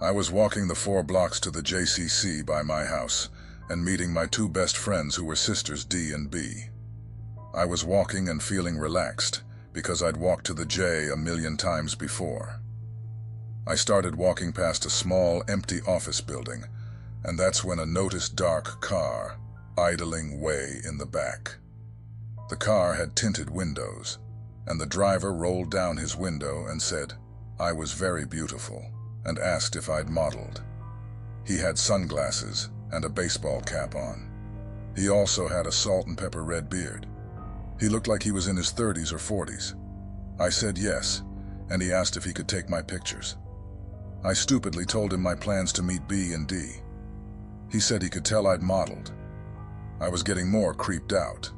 I was walking the 4 blocks to the JCC by my house and meeting my 2 best friends who were sisters D and B. I was walking and feeling relaxed because I'd walked to the J a million times before. I started walking past a small, empty office building, and that's when I noticed a dark car idling way in the back. The car had tinted windows, and the driver rolled down his window and said I was very beautiful and asked if I'd modeled. He had sunglasses and a baseball cap on. He also had a salt and pepper red beard. He looked like he was in his 30s or 40s. I said yes, and he asked if he could take my pictures. I stupidly told him my plans to meet B and D. He said he could tell I'd modeled. I was getting more creeped out.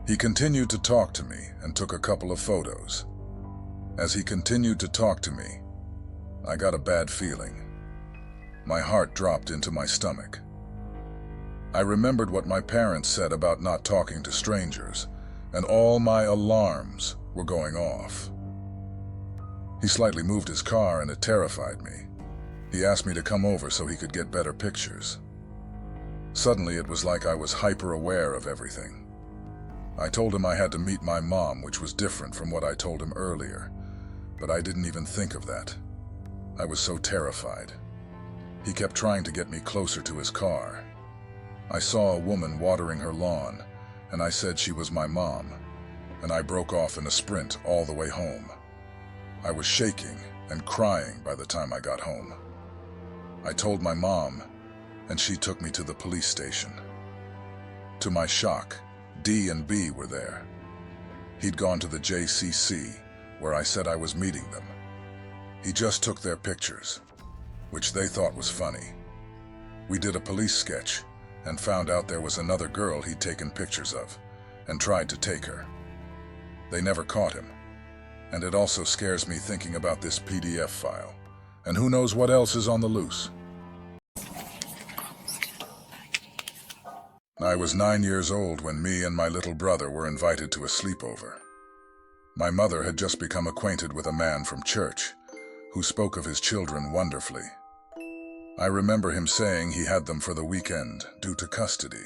He continued to talk to me and took a couple of photos. As he continued to talk to me, I got a bad feeling. My heart dropped into my stomach. I remembered what my parents said about not talking to strangers, and all my alarms were going off. He slightly moved his car and it terrified me. He asked me to come over so he could get better pictures. Suddenly it was like I was hyper-aware of everything. I told him I had to meet my mom, which was different from what I told him earlier, but I didn't even think of that. I was so terrified. He kept trying to get me closer to his car. I saw a woman watering her lawn, and I said she was my mom, and I broke off in a sprint all the way home. I was shaking and crying by the time I got home. I told my mom, and she took me to the police station. To my shock, D and B were there. He'd gone to the JCC, where I said I was meeting them. He just took their pictures, which they thought was funny. We did a police sketch and found out there was another girl he'd taken pictures of and tried to take her. They never caught him, and it also scares me thinking about this PDF file, and who knows what else is on the loose. I was 9 years old when me and my little brother were invited to a sleepover. My mother had just become acquainted with a man from church who spoke of his children wonderfully. I remember him saying he had them for the weekend due to custody.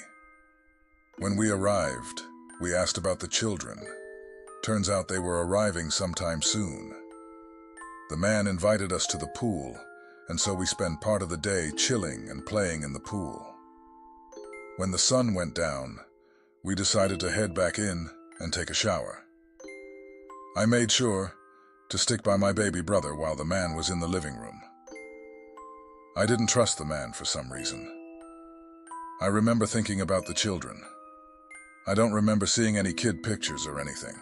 When we arrived, we asked about the children. Turns out they were arriving sometime soon. The man invited us to the pool, and so we spent part of the day chilling and playing in the pool. When the sun went down, we decided to head back in and take a shower. I made sure to stick by my baby brother while the man was in the living room. I didn't trust the man for some reason. I remember thinking about the children. I don't remember seeing any kid pictures or anything,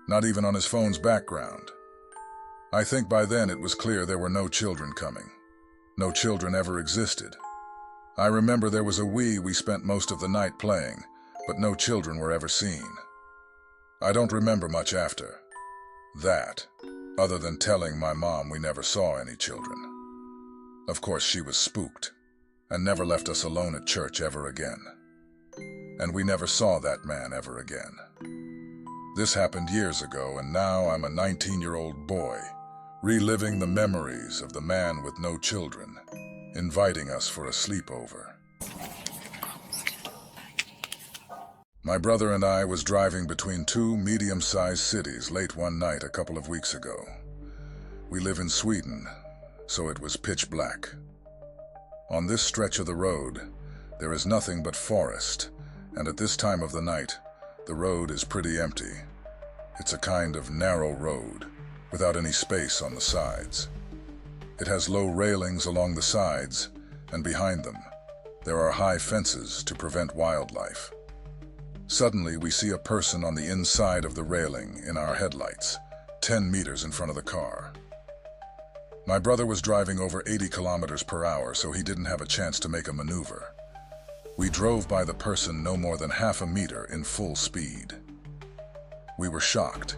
not even on his phone's background. I think by then it was clear there were no children coming. No children ever existed. I remember there was a Wii we spent most of the night playing, but no children were ever seen. I don't remember much after that, other than telling my mom we never saw any children. Of course, she was spooked and never left us alone at church ever again. And we never saw that man ever again. This happened years ago, and now I'm a 19-year-old boy, reliving the memories of the man with no children, inviting us for a sleepover. My brother and I was driving between 2 medium-sized cities late one night a couple of weeks ago. We live in Sweden, so it was pitch black. On this stretch of the road, there is nothing but forest, and at this time of the night, the road is pretty empty. It's a kind of narrow road, without any space on the sides. It has low railings along the sides, and behind them, there are high fences to prevent wildlife. Suddenly, we see a person on the inside of the railing in our headlights, 10 meters in front of the car. My brother was driving over 80 kilometers per hour, so he didn't have a chance to make a maneuver. We drove by the person no more than half a meter in full speed. We were shocked,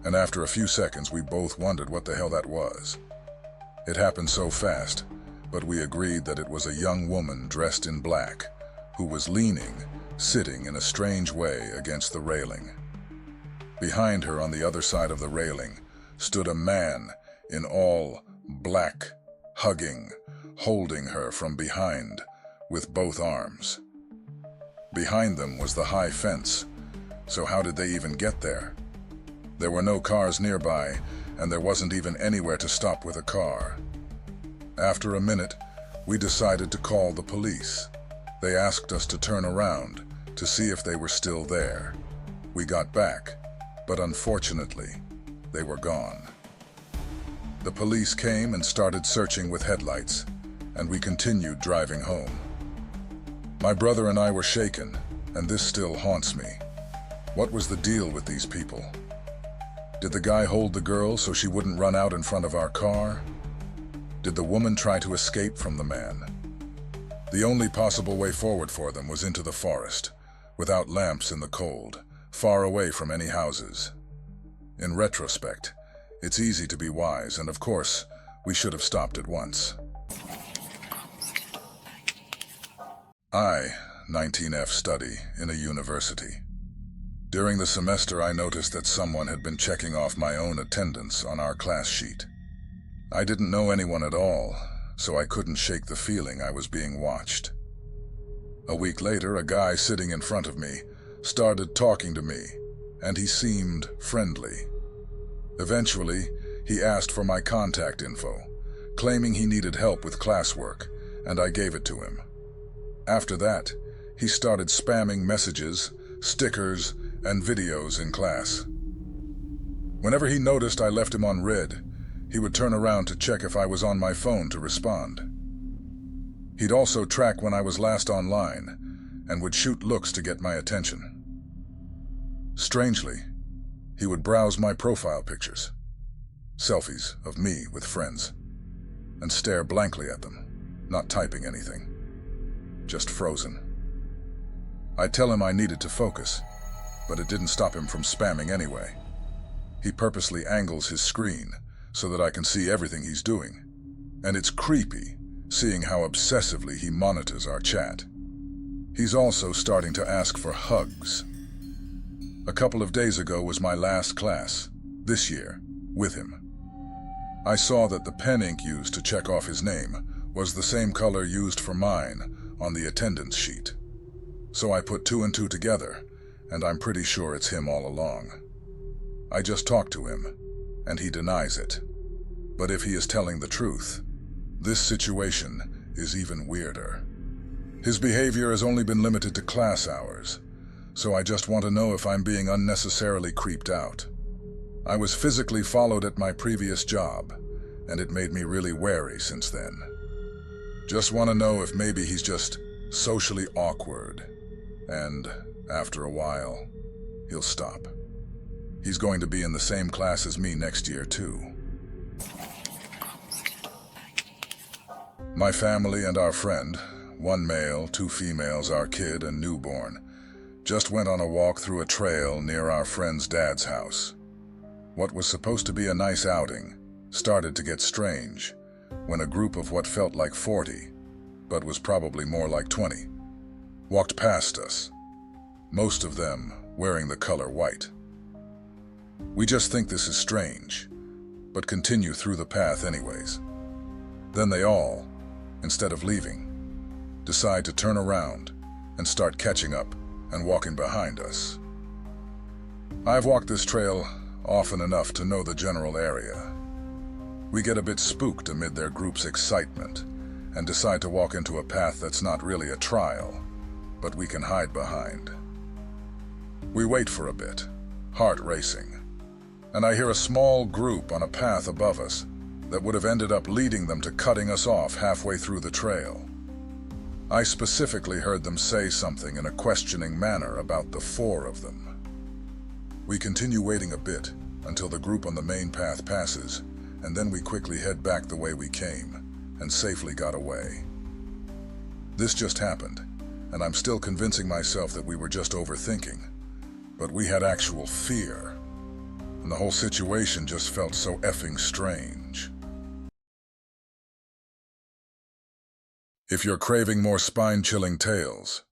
and after a few seconds, we both wondered what the hell that was. It happened so fast, but we agreed that it was a young woman dressed in black who was sitting in a strange way against the railing. Behind her, on the other side of the railing, stood a man in all black, hugging, holding her from behind with both arms. Behind them was the high fence, so how did they even get there? There were no cars nearby, and there wasn't even anywhere to stop with a car. After a minute, we decided to call the police. They asked us to turn around to see if they were still there. We got back, but unfortunately, they were gone. The police came and started searching with headlights, and we continued driving home. My brother and I were shaken, and this still haunts me. What was the deal with these people? Did the guy hold the girl so she wouldn't run out in front of our car? Did the woman try to escape from the man? The only possible way forward for them was into the forest, without lamps in the cold, far away from any houses. In retrospect, it's easy to be wise, and of course, we should have stopped at once. 19F study in a university. During the semester, I noticed that someone had been checking off my own attendance on our class sheet. I didn't know anyone at all, so I couldn't shake the feeling I was being watched. A week later, a guy sitting in front of me started talking to me, and he seemed friendly. Eventually, he asked for my contact info, claiming he needed help with classwork, and I gave it to him. After that, he started spamming messages, stickers, and videos in class. Whenever he noticed I left him on red, he would turn around to check if I was on my phone to respond. He'd also track when I was last online, and would shoot looks to get my attention. Strangely, he would browse my profile pictures, selfies of me with friends, and stare blankly at them, not typing anything, just frozen. I'd tell him I needed to focus, but it didn't stop him from spamming anyway. He purposely angles his screen so that I can see everything he's doing, and it's creepy seeing how obsessively he monitors our chat. He's also starting to ask for hugs. A couple of days ago was my last class, this year, with him. I saw that the pen ink used to check off his name was the same color used for mine on the attendance sheet. So I put two and two together, and I'm pretty sure it's him all along. I just talked to him, and he denies it. But if he is telling the truth, this situation is even weirder. His behavior has only been limited to class hours, so I just want to know if I'm being unnecessarily creeped out. I was physically followed at my previous job, and it made me really wary since then. Just want to know if maybe he's just socially awkward, and after a while, he'll stop. He's going to be in the same class as me next year, too. My family and our friend, one male, two females, our kid, and newborn, just went on a walk through a trail near our friend's dad's house. What was supposed to be a nice outing started to get strange when a group of what felt like 40, but was probably more like 20, walked past us, most of them wearing the color white. We just think this is strange, but continue through the path anyways. Then they all, instead of leaving, decide to turn around and start catching up and walking behind us. I've walked this trail often enough to know the general area. We get a bit spooked amid their group's excitement and decide to walk into a path that's not really a trial, but we can hide behind. We wait for a bit, heart racing, and I hear a small group on a path above us that would have ended up leading them to cutting us off halfway through the trail. I specifically heard them say something in a questioning manner about the 4 of them. We continue waiting a bit until the group on the main path passes, and then we quickly head back the way we came and safely got away. This just happened, and I'm still convincing myself that we were just overthinking, but we had actual fear, and the whole situation just felt so effing strange. If you're craving more spine-chilling tales,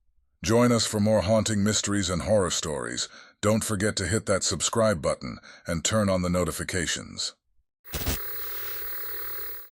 join us for more haunting mysteries and horror stories. Don't forget to hit that subscribe button and turn on the notifications.